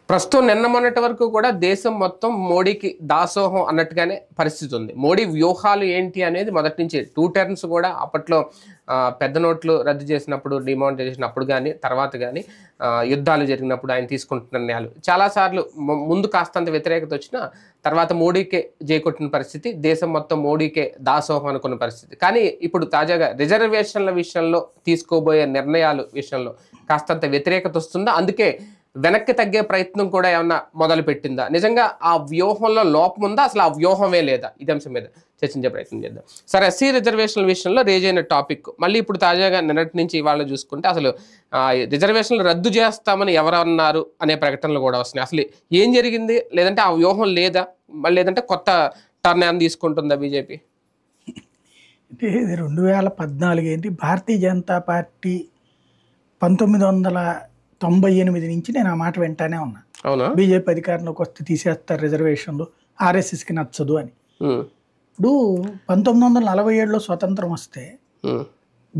ప్రస్తుతం నిన్న మొన్నటి వరకు కూడా దేశం మొత్తం మోడీకి దాసోహం అన్నట్టుగానే పరిస్థితి ఉంది. మోడీ వ్యూహాలు ఏంటి అనేది మొదటి నుంచి 2 టర్మ్స్ కూడా అప్పట్లో పెద్ద నోట్లు రద్దు చేసినప్పుడు, డిమానిటైజేషన్ అప్పుడు కానీ, తర్వాత కానీ, యుద్ధాలు జరిగినప్పుడు ఆయన తీసుకుంటున్న నిర్ణయాలు చాలాసార్లు ముందు కాస్తంత వ్యతిరేకత వచ్చినా తర్వాత మోడీకే జైకొట్టిన పరిస్థితి, దేశం మొత్తం మోడీకే దాసోహం అనుకున్న పరిస్థితి. కానీ ఇప్పుడు తాజాగా రిజర్వేషన్ల విషయంలో తీసుకోబోయే నిర్ణయాలు విషయంలో కాస్తంత వ్యతిరేకత వస్తుందా? అందుకే వెనక్కి తగ్గే ప్రయత్నం కూడా ఏమన్నా మొదలు పెట్టిందా? నిజంగా ఆ వ్యూహంలో లోపం ఉందా, అసలు ఆ వ్యూహమే లేదా? ఇది అంశం మీద చర్చించే ప్రయత్నం చేద్దాం. సరే, ఎస్సీ రిజర్వేషన్ల విషయంలో రేజ్ అయిన టాపిక్ మళ్ళీ ఇప్పుడు తాజాగా నిన్నటి నుంచి ఇవాళ చూసుకుంటే అసలు రిజర్వేషన్లు రద్దు చేస్తామని ఎవరన్నారు అనే ప్రకటనలు కూడా వస్తున్నాయి. అసలు ఏం జరిగింది? లేదంటే ఆ వ్యూహం లేదా, మళ్ళీ లేదంటే కొత్త టర్న్ ఏమైనా తీసుకుంటుందా బీజేపీ? అంటే ఇది 2014 ఏంటి, భారతీయ జనతా పార్టీ 1998 నుంచి నేను ఆ మాట వింటానే ఉన్నా. అవునా? బీజేపీ అధికారంలోకి వస్తే తీసేస్తారు రిజర్వేషన్లు, ఆర్ఎస్ఎస్కి నచ్చదు అని. ఇప్పుడు 1947లో స్వతంత్రం వస్తే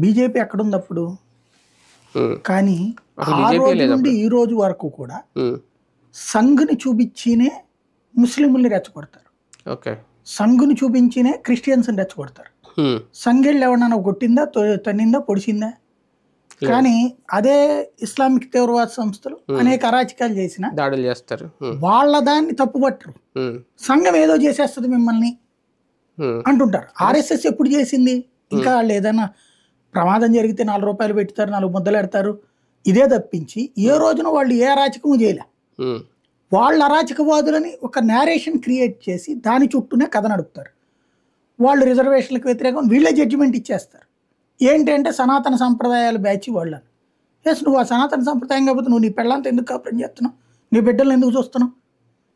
బీజేపీ ఎక్కడుంది అప్పుడు? కానీ ఆ రోజు నుండి ఈ రోజు వరకు కూడా సంఘ్ని చూపించినే ముస్లింల్ని రెచ్చగొడతారు, సంఘ్ని చూపించినే క్రిస్టియన్స్ని రెచ్చగొడతారు. సంఘెళ్ళు ఎవరన్నా కొట్టిందా, తన్నిందా, పొడిచిందా? కానీ అదే ఇస్లామిక్ తీవ్రవాద సంస్థలు అనేక అరాచకాలు చేసిన దాడులు చేస్తారు, వాళ్ళ దాన్ని తప్పుపట్టరు. సంఘం ఏదో చేసేస్తుంది మిమ్మల్ని అంటుంటారు. ఆర్ఎస్ఎస్ ఎప్పుడు చేసింది? ఇంకా వాళ్ళు ఏదైనా ప్రమాదం జరిగితే 4 రూపాయలు పెడతారు, 4 ముద్దలు పెడతారు, ఇదే తప్పించి ఏ రోజున వాళ్ళు ఏ అరాచకము చేయలే. వాళ్ళ అరాచకవాదులని ఒక నేరేషన్ క్రియేట్ చేసి దాని చుట్టూనే కథ నడుపుతారు. వాళ్ళు రిజర్వేషన్లకు వ్యతిరేకం వీళ్ళే జడ్జిమెంట్ ఇచ్చేస్తారు. ఏంటంటే సనాతన సంప్రదాయాలు బ్యాచ్ వాళ్ళని. ఎస్, నువ్వు ఆ సనాతన సంప్రదాయం కాకపోతే నువ్వు నీ పెళ్ళంతా ఎందుకు కాపురం చేస్తున్నావు, నీ బిడ్డలను ఎందుకు చూస్తున్నావు?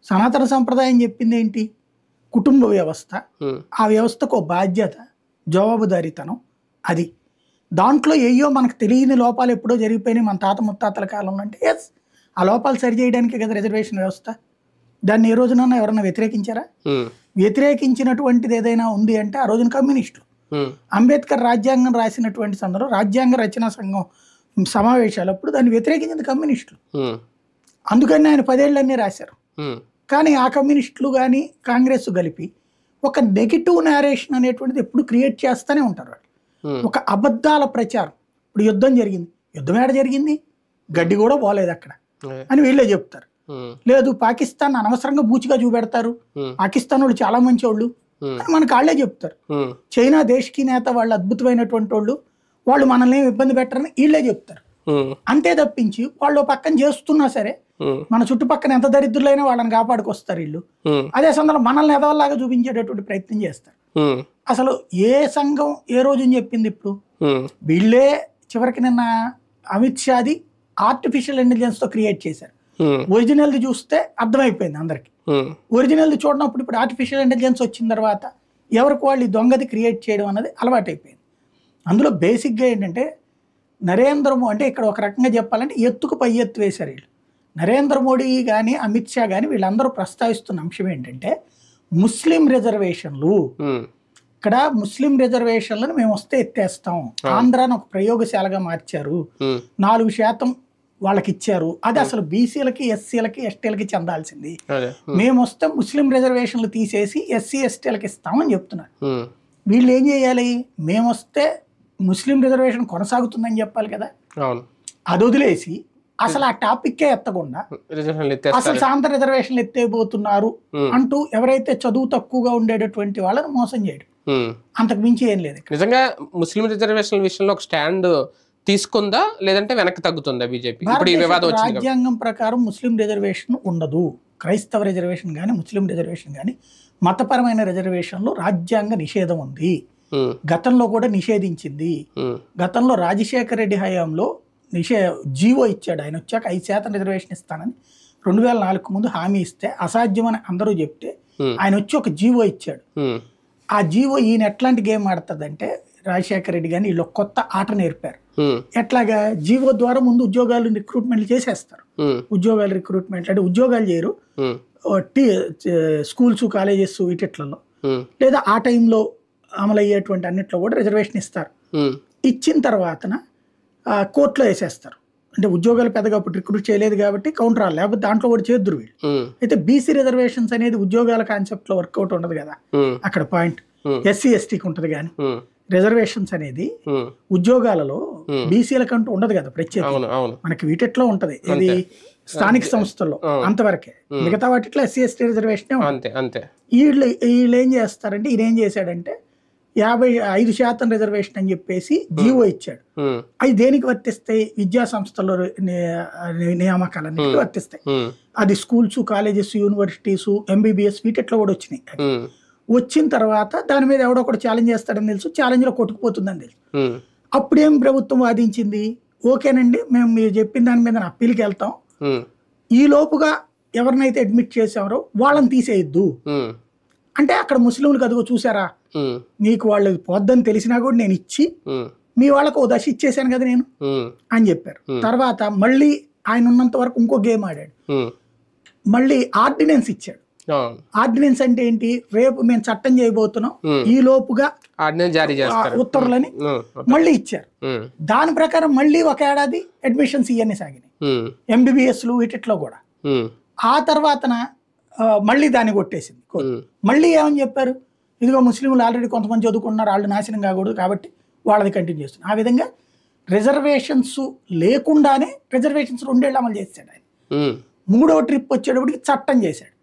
సనాతన సంప్రదాయం చెప్పింది ఏంటి? కుటుంబ వ్యవస్థ, ఆ వ్యవస్థకు బాధ్యత, జవాబుదారీతనం. అది దాంట్లో ఏయో మనకు తెలియని లోపాలు ఎప్పుడో జరిగిపోయినాయి మన తాత ముత్తాతల కాలంలో. అంటే ఎస్, ఆ లోపాలు సరిచేయడానికే కదా రిజర్వేషన్ వ్యవస్థ. దాన్ని ఏ రోజునన్నా ఎవరన్నా వ్యతిరేకించారా? వ్యతిరేకించినటువంటిది ఏదైనా ఉంది అంటే ఆ రోజున కమ్యూనిస్టులు. అంబేద్కర్ రాజ్యాంగం రాసినటువంటి సందర్భంలో రాజ్యాంగ రచనా సంఘం సమావేశాలప్పుడు దాన్ని వ్యతిరేకించింది కమ్యూనిస్టులు. అందుకని ఆయన 10 ఏళ్ళన్నీ రాశారు. కానీ ఆ కమ్యూనిస్టులు కానీ కాంగ్రెస్ కలిపి ఒక నెగిటివ్ నేరేషన్ అనేటువంటిది ఎప్పుడు క్రియేట్ చేస్తూనే ఉంటారు వాళ్ళు. ఒక అబద్ధాల ప్రచారం. ఇప్పుడు యుద్ధం జరిగింది, యుద్ధం ఏడ జరిగింది, గడ్డి కూడా పోలేదు అక్కడ అని వీళ్ళే చెప్తారు. లేదు, పాకిస్తాన్ అనవసరంగా బూచిగా చూపెడతారు, పాకిస్తాన్ వాళ్ళు చాలా మంచి వాళ్ళు అని మనకు వాళ్ళే చెప్తారు. చైనా దేశకి నేత వాళ్ళు అద్భుతమైనటువంటి వాళ్ళు, వాళ్ళు మనల్ని ఏమి ఇబ్బంది పెట్టరని వీళ్ళే చెప్తారు. అంతే తప్పించి వాళ్ళు పక్కన చేస్తున్నా సరే మన చుట్టుపక్కల ఎంత దరిద్రులైనా వాళ్ళని కాపాడుకొస్తారు వీళ్ళు. అదే సందర్భంలో మనల్ని ఎదవల్లాగా చూపించేటటువంటి ప్రయత్నం చేస్తారు. అసలు ఏ సంఘం ఏ రోజు చెప్పింది? ఇప్పుడు వీళ్ళే చివరికి నిన్న అమిత్ షాది ఆర్టిఫిషియల్ ఇంటెలిజెన్స్ తో క్రియేట్ చేశారు. ఒరిజినల్ది చూస్తే అర్థమైపోయింది అందరికి. ఒరిజినల్ది చూడనప్పుడు ఇప్పుడు ఆర్టిఫిషియల్ ఇంటెలిజెన్స్ వచ్చిన తర్వాత ఎవరికి వాళ్ళు ఈ దొంగది క్రియేట్ చేయడం అన్నది అలవాటైపోయింది. అందులో బేసిక్గా ఏంటంటే నరేంద్ర మోడీ అంటే ఇక్కడ ఒక రకంగా చెప్పాలంటే ఎత్తుకు పై ఎత్తు వేశారు వీళ్ళు. నరేంద్ర మోడీ కానీ అమిత్ షా కానీ వీళ్ళందరూ ప్రస్తావిస్తున్న అంశం ఏంటంటే ముస్లిం రిజర్వేషన్లు. ఇక్కడ ముస్లిం రిజర్వేషన్లను మేము వస్తే ఎత్తేస్తాం, ఆంధ్రాను ఒక ప్రయోగశాలగా మార్చారు, 4% వాళ్ళకి ఇచ్చారు, అది అసలు బీసీలకి ఎస్సీలకి ఎస్టీలకి చెందాల్సింది, మేము వస్తే ముస్లిం రిజర్వేషన్లు తీసేసి ఎస్సీ ఎస్టీలకి ఇస్తామని చెప్తున్నారు. వీళ్ళు ఏం చేయాలి? మేము వస్తే ముస్లిం రిజర్వేషన్ కొనసాగుతుందని చెప్పాలి కదా. అది వదిలేసి అసలు ఆ టాపిక్కే ఎత్తకుండా అసలు సాంత రిజర్వేషన్లు ఎత్తేయబోతున్నారు అంటూ ఎవరైతే చదువు తక్కువగా ఉండేటటువంటి వాళ్ళని మోసం చేయడం, అంతకు మించి ఏం లేదు. నిజంగా ముస్లిం రిజర్వేషన్ల విషయంలో ఒక స్టాండ్ తీసుకుందా, లేదంటే వెనక్కి తగ్గుతుందా బీజేపీ? రాజ్యాంగం ప్రకారం ముస్లిం రిజర్వేషన్ ఉండదు. క్రైస్తవ రిజర్వేషన్ కానీ ముస్లిం రిజర్వేషన్ కానీ మతపరమైన రిజర్వేషన్లో రాజ్యాంగ నిషేధం ఉంది. గతంలో కూడా నిషేధించింది. గతంలో రాజశేఖర రెడ్డి హయాంలో జీవో ఇచ్చాడు. ఆయన వచ్చాక 5% రిజర్వేషన్ ఇస్తానని 2004 ముందు హామీ ఇస్తే అసాధ్యమని అందరూ చెప్తే ఆయన వచ్చి ఒక జీవో ఇచ్చాడు. ఆ జీవో ఈయన ఎట్లాంటి గేమ్ ఆడుతుందంటే రాజశేఖర రెడ్డి కానీ వీళ్ళు కొత్త ఆట నేర్పారు. ఎట్లాగా? జీవో ద్వారా ముందు ఉద్యోగాలు రిక్రూట్మెంట్లు చేసేస్తారు. ఉద్యోగాలు రిక్రూట్మెంట్ అంటే ఉద్యోగాలు చేయరు, స్కూల్స్ కాలేజెస్ వీటిట్లలో లేదా ఆ టైంలో అమలు అయ్యేటువంటి అన్నిట్లో కూడా రిజర్వేషన్ ఇస్తారు. ఇచ్చిన తర్వాతన కోర్టులో వేసేస్తారు. అంటే ఉద్యోగాలు పెద్దగా అప్పుడు రిక్రూట్ చేయలేదు కాబట్టి కౌంటర్ రాలి, లేకపోతే దాంట్లో కూడా చేద్దరు వీళ్ళు. అయితే బీసీ రిజర్వేషన్స్ అనేది ఉద్యోగాల కాన్సెప్ట్ లో వర్కౌట్ ఉండదు కదా అక్కడ పాయింట్. ఎస్సీ ఎస్టీకి ఉంటది కానీ రిజర్వేషన్స్ అనేది ఉద్యోగాలలో బీసీలకంటూ ఉండదు కదా ప్రత్యేకంగా. మనకి వీటిలో ఉంటది ఇది స్థానిక సంస్థల్లో అంతవరకే, మిగతా వాటిలో ఎస్సీ ఎస్టీ రిజర్వేషన్ అంతే. వీళ్ళు ఏం చేస్తారంటే, ఈయన ఏం చేశాడంటే 55% రిజర్వేషన్ అని చెప్పేసి జీవో ఇచ్చాడు. అవి దేనికి వర్తిస్తాయి? విద్యా సంస్థల్లో నియామకాలన్నిటికీ వర్తిస్తాయి. అది స్కూల్స్, కాలేజెస్, యూనివర్సిటీస్, ఎంబీబీఎస్ వీటిలో కూడా వచ్చినాయి. వచ్చిన తర్వాత దాని మీద ఎవడో ఒకటి ఛాలెంజ్ చేస్తాడని తెలుసు, ఛాలెంజ్ లో కొట్టుకుపోతుందని తెలుసు. అప్పుడేం ప్రభుత్వం వాదించింది, ఓకేనండి మేము మీరు చెప్పిన దాని మీద అప్పీల్కి వెళ్తాం, ఈ లోపుగా ఎవరినైతే అడ్మిట్ చేసారో వాళ్ళని తీసేయద్దు అంటే. అక్కడ ముస్లింలకు అదిగో చూసారా, మీకు వాళ్ళు పోద్దని తెలిసినా కూడా నేను ఇచ్చి మీ వాళ్ళకు ఓ దశ ఇచ్చేసాను కదా నేను అని చెప్పారు. తర్వాత మళ్ళీ ఆయన ఉన్నంత వరకు ఇంకో గేమ్ ఆడాడు, మళ్ళీ ఆర్డినెన్స్ ఇచ్చాడు. ఆర్డినెన్స్ అంటే ఏంటి, రేపు మేము చట్టం చేయబోతున్నాం ఈ లోపుగా ఉత్తర్వులని మళ్ళీ ఇచ్చారు. దాని ప్రకారం మళ్ళీ ఒక ఏడాది అడ్మిషన్స్ ఇవన్నీ సాగినాయి, ఎంబీబీఎస్లు వీటిలో కూడా. ఆ తర్వాతన మళ్ళీ దాన్ని కొట్టేసింది. మళ్ళీ ఏమని చెప్పారు, ఇదిగో ముస్లింలు ఆల్రెడీ కొంతమంది చదువుకున్నారు, వాళ్ళు నాశనం కాకూడదు కాబట్టి వాళ్ళది కంటిన్యూ చేస్తున్నారు. ఆ విధంగా రిజర్వేషన్స్ లేకుండానే రిజర్వేషన్స్ 2 ఏళ్ళు అమలు చేశాడు ఆయన. 3వ ట్రిప్ వచ్చేటప్పటికి చట్టం చేశాడు.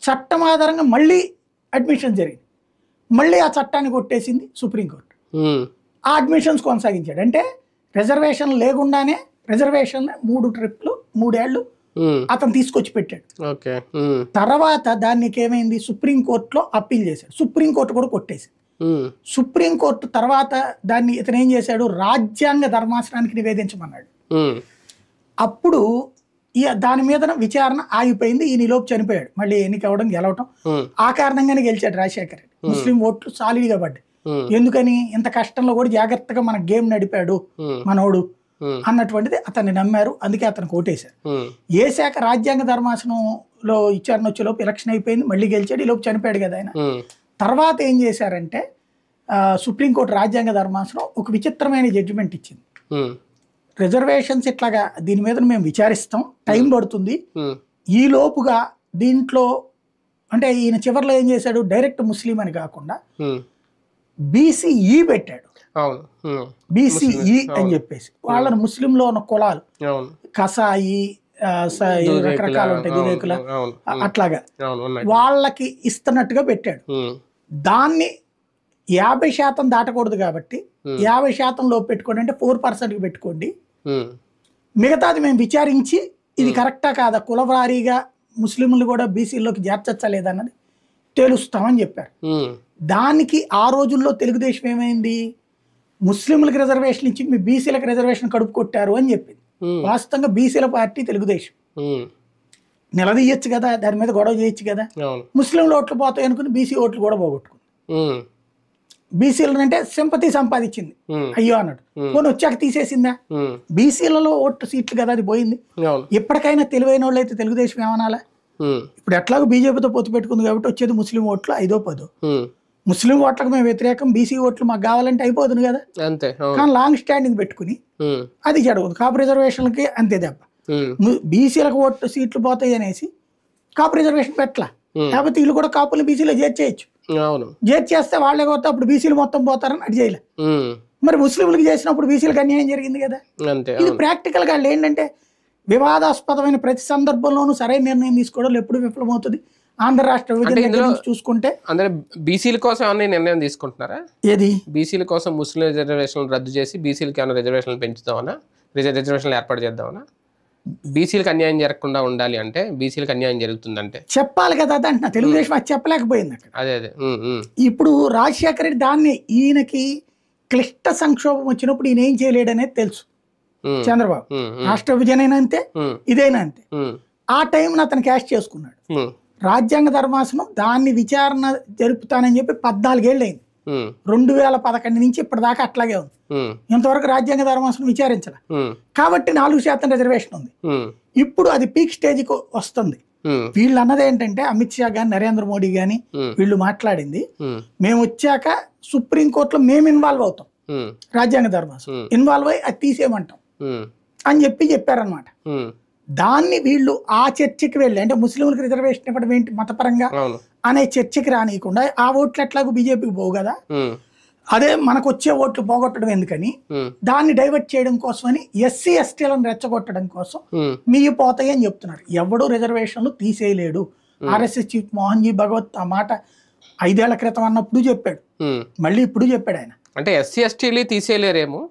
చట్టం ఆధారంగా మళ్ళీ అడ్మిషన్ జరిగింది, మళ్ళీ ఆ చట్టాన్ని కొట్టేసింది సుప్రీంకోర్టు. ఆ అడ్మిషన్స్ కొనసాగించాడు. అంటే రిజర్వేషన్ లేకుండానే రిజర్వేషన్ 3 ట్రిప్లు 3 ఏళ్ళు అతను తీసుకొచ్చి పెట్టాడు. తర్వాత దానికి ఏమైంది, సుప్రీంకోర్టులో అప్పీల్ చేశాడు, సుప్రీంకోర్టు కూడా కొట్టేసింది. సుప్రీంకోర్టు తర్వాత దాన్ని ఇతను ఏం చేశాడు, రాజ్యాంగ ధర్మాసనానికి నివేదించమన్నాడు. అప్పుడు దాని మీద విచారణ ఆగిపోయింది. ఈ నిలోపు చనిపోయాడు, మళ్ళీ ఎన్నిక అవ్వడం గెలవటం. ఆ కారణంగానే గెలిచాడు రాజశేఖర్ రెడ్డి. ముస్లిం ఓట్లు సాలిడ్గా పడ్డాయి. ఎందుకని, ఇంత కష్టంలో కూడా జాగ్రత్తగా మన గేమ్ నడిపాడు మనోడు అన్నటువంటిది అతన్ని నమ్మారు, అందుకే అతను ఓటేశారు. ఏ శాఖ రాజ్యాంగ ధర్మాసనంలో విచారణ వచ్చేలోపు ఎలక్షన్ అయిపోయింది, మళ్ళీ గెలిచాడు, ఈ లోపు చనిపోయాడు కదా ఆయన. తర్వాత ఏం చేశారంటే సుప్రీంకోర్టు రాజ్యాంగ ధర్మాసనం ఒక విచిత్రమైన జడ్జిమెంట్ ఇచ్చింది. రిజర్వేషన్స్ ఇట్లాగా దీని మీద మేము విచారిస్తాం, టైం పడుతుంది, ఈ లోపుగా దీంట్లో అంటే ఈయన చివరిలో ఏం చేశాడు, డైరెక్ట్ ముస్లిం అని కాకుండా బీసీఈ పెట్టాడు. బీసీఈ అని చెప్పేసి వాళ్ళని ముస్లింలో ఉన్న కులాలు కసాయి రకరకాలు ఉంటాయి వివేకుల అట్లాగా వాళ్ళకి ఇస్తున్నట్టుగా పెట్టాడు. దాన్ని 50% దాటకూడదు కాబట్టి 50% లోపు పెట్టుకోండి అంటే 4% పెట్టుకోండి, మిగతాది మేము విచారించి ఇది కరెక్టా కాదా, కులవారీగా ముస్లింలు కూడా బీసీలోకి చేర్చచ్చా లేదన్నది తెలుస్తామని చెప్పారు. దానికి ఆ రోజుల్లో తెలుగుదేశం ఏమైంది, ముస్లింలకు రిజర్వేషన్ ఇచ్చి మీ బీసీలకు రిజర్వేషన్ కడుపు కొట్టారు అని చెప్పింది. వాస్తవంగా బీసీల పార్టీ తెలుగుదేశం, నిలదీయచ్చు కదా, దాని మీద గొడవ చేయొచ్చు కదా. ముస్లింల ఓట్లు పోతాయి అనుకుని బీసీ ఓట్లు కూడా పోగొట్టుకుంది. బీసీలు అంటే సింపతి సంపాదించింది, అయ్యో అన్నాడు, పోనీ వచ్చాక తీసేసిందా, బీసీలలో ఓట్లు సీట్లు కదా అది పోయింది. ఎప్పటికైనా తెలివైన వాళ్ళు అయితే తెలుగుదేశం ఏమనాలా, ఇప్పుడు ఎట్లాగో బీజేపీతో పొత్తు పెట్టుకుంది కాబట్టి వచ్చేది ముస్లిం ఓట్లు 5-10. ముస్లిం ఓట్లకు మేము వ్యతిరేకం, బీసీ ఓట్లు మాకు కావాలంటే అయిపోతుంది కదా. కానీ లాంగ్ స్టాండింగ్ పెట్టుకుని అది జరగదు. కాపు రిజర్వేషన్లకి అంతే దెబ్బ, బీసీలకు ఓట్లు సీట్లు పోతాయి అనేసి కాపు రిజర్వేషన్ పెట్టలా, లేకపోతే వీళ్ళు కూడా కాపులు బీసీలో చేర్చేయచ్చు, చేర్చేస్తే వాళ్ళే కొత్త అప్పుడు బీసీలు మొత్తం పోతారని అది చేయలే. మరి ముస్లింలకు చేసినప్పుడు బీసీలకు అన్యాయం జరిగింది కదా. ఇది ప్రాక్టికల్ గా వాళ్ళు ఏంటంటే వివాదాస్పదమైన ప్రతి సందర్భంలోనూ సరైన నిర్ణయం తీసుకోవడం ఎప్పుడు విఫలమవుతుంది. ఆంధ్ర రాష్ట్ర విభజన చూసుకుంటే అందరూ బీసీల కోసం ఏమైనా నిర్ణయం తీసుకుంటున్నారా, ఏది బీసీల కోసం ముస్లిం రిజర్వేషన్లు రద్దు చేసి బీసీలకి ఏమైనా రిజర్వేషన్లు పెంచుతామన్నా, రిజర్వేషన్లు ఏర్పాటు చేద్దామన్నా, బీసీలకు అన్యాయం జరగకుండా ఉండాలి అంటే, బీసీలకు అన్యాయం జరుగుతుందంటే చెప్పాలి కదా. అదంటున్నా తెలుగుదేశం అది చెప్పలేకపోయింది అక్కడ. అదే ఇప్పుడు రాజశేఖర రెడ్డి దాన్ని ఈయనకి క్లిష్ట సంక్షోభం వచ్చినప్పుడు ఈయన ఏం చేయలేడనేది తెలుసు. చంద్రబాబు రాష్ట్ర విభజన అంతే, ఇదైనా అంతే. ఆ టైంను అతను క్యాష్ చేసుకున్నాడు. రాజ్యాంగ ధర్మాసనం దాన్ని విచారణ జరుపుతానని చెప్పి 14 ఏళ్ళు అయింది. 2011 నుంచి ఇప్పటిదాకా అట్లాగే ఉంది. ఇంతవరకు రాజ్యాంగ ధర్మాసనం విచారించాల కాబట్టి 4% రిజర్వేషన్ ఉంది. ఇప్పుడు అది పీక్ స్టేజ్కి వస్తుంది. వీళ్ళు అన్నది ఏంటంటే అమిత్ షా గాని నరేంద్ర మోడీ గాని వీళ్ళు మాట్లాడింది, మేము వచ్చాక సుప్రీంకోర్టులో మేము ఇన్వాల్వ్ అవుతాం, రాజ్యాంగ ధర్మాసనం ఇన్వాల్వ్ అయ్యి అది తీసేయమంటాం అని చెప్పారనమాట. దాన్ని వీళ్ళు ఆ చర్చకి వెళ్ళి, అంటే ముస్లింలకు రిజర్వేషన్ ఇవ్వడం ఏంటి మతపరంగా అనే చర్చకి రానియకుండా, ఆ ఓట్లు ఎట్లాగో బీజేపీకి పోవు కదా, అదే మనకు వచ్చే ఓట్లు పోగొట్టడం ఎందుకని దాన్ని డైవర్ట్ చేయడం కోసమని ఎస్సీ ఎస్టీలను రెచ్చగొట్టడం కోసం మీ పోతాయి అని చెప్తున్నారు. ఎవడూ రిజర్వేషన్లు తీసేయలేడు. ఆర్ఎస్ఎస్ చీఫ్ మోహన్ జీ భగవత్ ఆ మాట 5 ఏళ్ల క్రితం అన్నప్పుడు చెప్పాడు, మళ్ళీ ఇప్పుడు చెప్పాడు ఆయన. అంటే ఎస్సీ ఎస్టీలు తీసేయలేరేమో,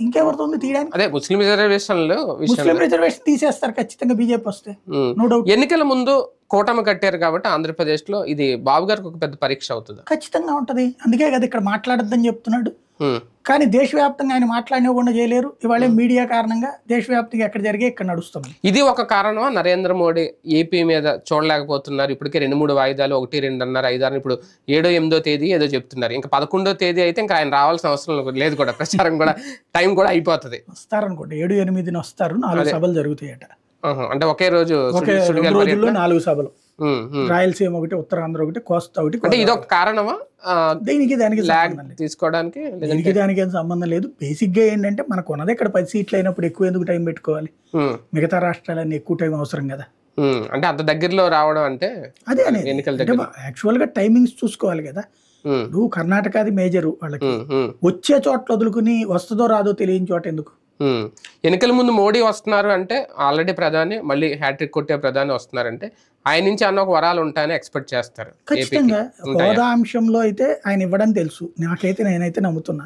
ఇంకెవరితో తీయడానికి? అదే ముస్లిం రిజర్వేషన్ తీసేస్తారు ఖచ్చితంగా బీజేపీ వస్తే, నో డౌట్. ఎన్నికల ముందు కూటమి కట్టారు కాబట్టి ఆంధ్రప్రదేశ్ లో ఇది బాబు గారికి ఒక పెద్ద పరీక్ష అవుతుంది. ఖచ్చితంగా ఉంటది, అందుకే కదా ఇక్కడ మాట్లాడొద్దని చెప్తున్నాడు. కానీ దేశవ్యాప్తంగా ఆయన మాట్లాడినవ్వకుండా చేయలేరు. ఇవాళ మీడియా కారణంగా దేశవ్యాప్తంగా ఎక్కడ జరిగే ఇక్కడ నడుస్తుంది. ఇది ఒక కారణమా నరేంద్ర మోడీ ఏపీ మీద చూడలేకపోతున్నారు? ఇప్పటికే 2-3 వాయిదాలు, 1-2 అన్నారు, 5 ఇప్పుడు 7-8వ తేదీ ఏదో చెప్తున్నారు. ఇంకా 11వ తేదీ అయితే ఇంకా ఆయన రావాల్సిన అవసరం లేదు కూడా, ప్రచారం కూడా టైం కూడా అయిపోతుంది. వస్తారనుకోండి 7-8న వస్తారు, 4 సభలు జరుగుతాయట. అంటే ఒకే రోజు 4 సభలు, రాయలసీమ ఒకటి, ఉత్తరాంధ్ర ఒకటి, కోస్తా ఒకటి. అంటే ఇది ఒక కారణమా దానికి తీసుకోవడానికి? దానికి ఏం సంబంధం లేదు. బేసిక్ గా ఏంటంటే మనకు ఉన్నది ఇక్కడ 10 సీట్లు అయినప్పుడు ఎక్కువ ఎందుకు టైం పెట్టుకోవాలి? మిగతా రాష్ట్రాలన్నీ ఎక్కువ టైం అవసరం కదా. అంటే అంత దగ్గరలో రావడం అంటే అదే యాక్చువల్ గా టైమింగ్స్ చూసుకోవాలి కదా. నువ్వు కర్ణాటకది మేజరు, వాళ్ళకి వచ్చే చోట్ల వదులుకుని వస్తుందో రాదో తెలియని చోట ఎందుకు? ఎన్నికల ముందు మోడీ వస్తున్నారు అంటే, ఆల్రెడీ ప్రధాని మళ్ళీ హ్యాట్రిక్ కొట్టే ప్రధాని వస్తున్నారంటే ఆయన నుంచి అన్న ఒక వరాలు ఉంటాయని ఎక్స్పెక్ట్ చేస్తారు. ఖచ్చితంగా హోదా అంశంలో అయితే ఆయన ఇవ్వడం తెలుసు. నేనైతే నమ్ముతున్నా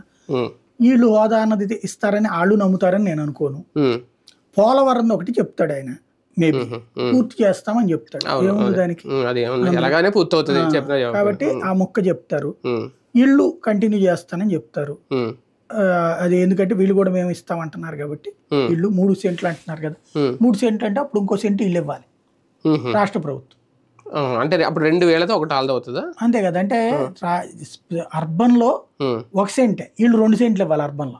వీళ్ళు హోదా అన్నది ఇస్తారని వాళ్ళు నమ్ముతారని నేను అనుకోను. పోలవరం ఒకటి చెప్తాడు ఆయన, మేబీ పూర్తి చేస్తామని చెప్తాడు. ఏముంది దానికి, కాబట్టి ఆ మొక్క చెప్తారు. వీళ్ళు కంటిన్యూ చేస్తానని చెప్తారు. అది ఎందుకంటే వీళ్ళు కూడా మేము ఇస్తామంటున్నారు కాబట్టి, వీళ్ళు 3 సెంట్లు అంటున్నారు కదా, 3 సెంట్లు అంటే అప్పుడు ఇంకో సెంటు వీళ్ళు ఇవ్వాలి రాష్ట్ర ప్రభుత్వం. అంటే అప్పుడు 2000తో ఒకటి ఆల్ది అవుతుందా? అంతే కదా. అంటే అర్బన్ లో 1 సెంటే, వీళ్ళు 2 సెంట్లు ఇవ్వాలి అర్బన్ లో.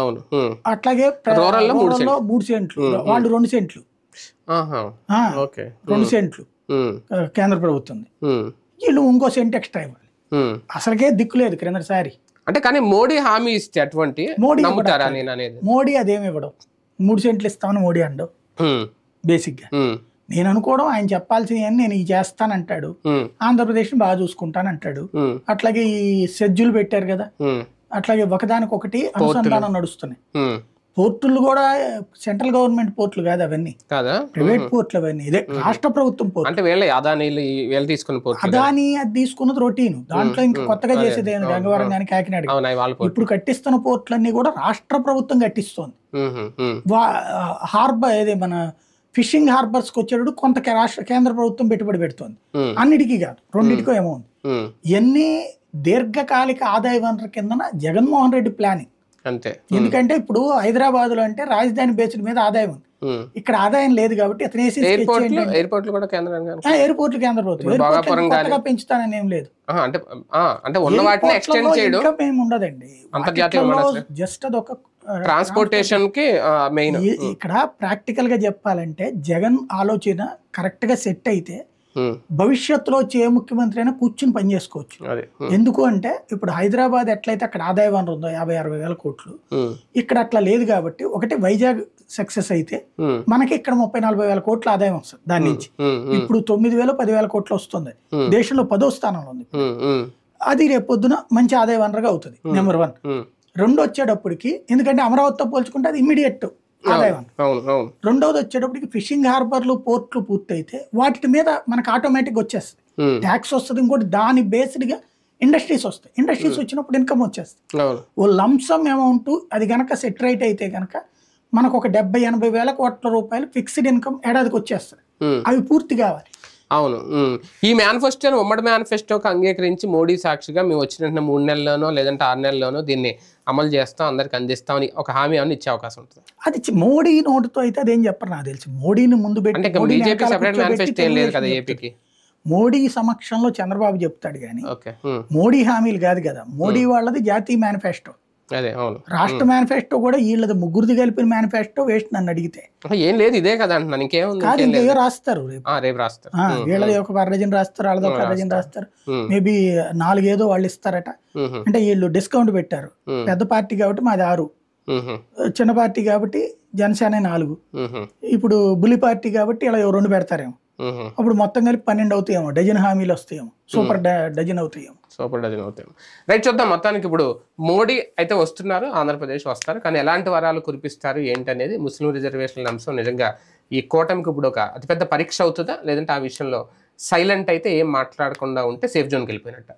అవును. అట్లాగే రూరల్ లో 3 సెంట్లు, వాళ్ళు 2 సెంట్లు, 2 సెంట్లు కేంద్ర ప్రభుత్వం, వీళ్ళు ఇంకో సెంట్ ఎక్స్ట్రా ఇవ్వాలి. అసలుకే దిక్కు లేదు క్రిందసారి. అంటే కానీ మోడీ హామీ ఇస్తే అటువంటి మోడీ అదేమి ఇవ్వడం, 3 సెంట్లు ఇస్తామని మోడీ అండవు. బేసిక్ గా నేను అనుకోవడం ఆయన చెప్పాల్సింది అని నేను ఇది చేస్తానంటాడు, ఆంధ్రప్రదేశ్ ని బాగా చూసుకుంటానంటాడు. అట్లాగే ఈ షెడ్యూల్ పెట్టారు కదా, అట్లాగే ఒకదానికొకటి అనుసంధానం నడుస్తున్నాయి. పోర్టులు కూడా సెంట్రల్ గవర్నమెంట్ పోర్టులు కాదు, అవన్నీ ప్రైవేట్ పోర్టులు. అవన్నీ ఇదే రాష్ట్ర ప్రభుత్వం పోర్టు. అదాని అది తీసుకున్నది రొటీన్, దాంట్లో ఇంకా కొత్తగా చేసేది గంగవరం కానీ కాకినాడ. ఇప్పుడు కట్టిస్తున్న పోర్టులన్నీ కూడా రాష్ట్ర ప్రభుత్వం కట్టిస్తోంది. హార్బర్ ఏదే మన ఫిషింగ్ హార్బర్స్ కి వచ్చేటప్పుడు కొంత కేంద్ర ప్రభుత్వం పెట్టుబడి పెడుతోంది, అన్నిటికీ కాదు, రెండింటికో అమౌంట్. ఇవన్నీ దీర్ఘకాలిక ఆదాయ వనరు కిందన జగన్మోహన్ రెడ్డి ప్లానింగ్ అంతే. ఎందుకంటే ఇప్పుడు హైదరాబాద్ లో అంటే రాజధాని బేస్డ్ మీద ఆదాయం ఉంది, ఇక్కడ ఆదాయం లేదు కాబట్టి అతను ఎయిర్పోర్ట్లు కేంద్ర ప్రభుత్వం పెంచుతానని ఏం లేదు. మేము ఉండదండి, జస్ట్ అదొక ట్రాన్స్పోర్టేషన్ కి మెయిన్. ఇక్కడ ప్రాక్టికల్ గా చెప్పాలంటే జగన్ ఆలోచన కరెక్ట్ గా సెట్ అయితే భవిష్యత్తులో వచ్చే ముఖ్యమంత్రి అయినా కూర్చుని పని చేసుకోవచ్చు. ఎందుకు అంటే ఇప్పుడు హైదరాబాద్ ఎట్లయితే అక్కడ ఆదాయ వనరు ఉందో 50-60 వేల కోట్లు, ఇక్కడ అట్లా లేదు కాబట్టి ఒకటి వైజాగ్ సక్సెస్ అయితే మనకి ఇక్కడ 30-40 వేల కోట్ల ఆదాయం వస్తుంది. దాని నుంచి ఇప్పుడు 9,000-10,000 కోట్లు వస్తుంది, దేశంలో 10వ స్థానంలో ఉంది. అది రేపొద్దున మంచి ఆదాయ వనరుగా అవుతుంది, నెంబర్ 1. 2 వచ్చేటప్పటికి, ఎందుకంటే అమరావతితో పోల్చుకుంటే అది ఇమ్మీడియట్ ఆదాయం. రెండవది వచ్చేటప్పటికి ఫిషింగ్ హార్బర్లు, పోర్ట్లు పూర్తయితే వాటి మీద మనకు ఆటోమేటిక్ వచ్చేస్తుంది, ట్యాక్స్ వస్తుంది. ఇంకోటి దాని బేస్డ్ గా ఇండస్ట్రీస్ వస్తాయి, ఇండస్ట్రీస్ వచ్చినప్పుడు ఇన్కమ్ వచ్చేస్తుంది. ఓ లంసమ్ అమౌంట్ అది గనక సెట్ రైట్ అయితే గనక మనకు ఒక 70-80 వేల కోట్ల రూపాయలు ఫిక్స్డ్ ఇన్కమ్ ఏడాదికి వచ్చేస్తుంది. అవి పూర్తి కావాలి. అవును. ఈ మేనిఫెస్టోని ఉమ్మడి మేనిఫెస్టోకి అంగీకరించి మోడీ సాక్షిగా మేము వచ్చిన 3 నెలల్లోనో లేదంటే 6 నెలల్లోనో దీన్ని అమలు చేస్తాం, అందరికి అందిస్తామని ఒక హామీ అని ఇచ్చే అవకాశం ఉంటుంది. అది మోడీ నోటుతో అయితే అదేం చెప్పరు నాకు తెలిసి. మోడీని ముందు పెట్టి మోడీ సమక్షంలో చంద్రబాబు చెప్తాడు కానీ మోడీ హామీలు కాదు కదా. మోడీ వాళ్ళది జాతీయ మేనిఫెస్టో, రాష్ట్ర మేనిఫెస్టో కూడా వీళ్ళది ముగ్గురిది కలిపిన మేనిఫెస్టో వేస్ట్. నన్ను అడిగితే ఏం లేదు, ఇదే కదా అంటున్నాను, ఇంకేమో రాస్తారు, వీళ్ళది ఒక 10 డజన్ రాస్తారు, వాళ్ళది ఒక 10 డజన్ రాస్తారు, మేబీ 4 ఏదో వాళ్ళు ఇస్తారట. అంటే వీళ్ళు డిస్కౌంట్ పెట్టారు, పెద్ద పార్టీ కాబట్టి మాది 6, చిన్న పార్టీ కాబట్టి జనసేన 4, ఇప్పుడు బులి పార్టీ కాబట్టి ఇలా 2 పెడతారేమో, అప్పుడు మొత్తం కలిపి 12 అవుతాయేమో, డజన్ హామీలు వస్తాయేమో, సూపర్ డజన్ అవుతాయేమో. సూపర్ డజన్ అవుతాయేమో. రైట్, చూద్దాం. మొత్తానికి ఇప్పుడు మోడీ అయితే వస్తున్నారు, ఆంధ్రప్రదేశ్ వస్తారు, కానీ ఎలాంటి వరాలు కురిపిస్తారు ఏంటనేది ముస్లిం రిజర్వేషన్ల అంశం నిజంగా ఈ కూటమికి ఇప్పుడు ఒక అతిపెద్ద పరీక్ష అవుతుందా, లేదంటే ఆ విషయంలో సైలెంట్ అయితే ఏం మాట్లాడకుండా ఉంటే సేఫ్ జోన్కి వెళ్ళిపోయినట్ట.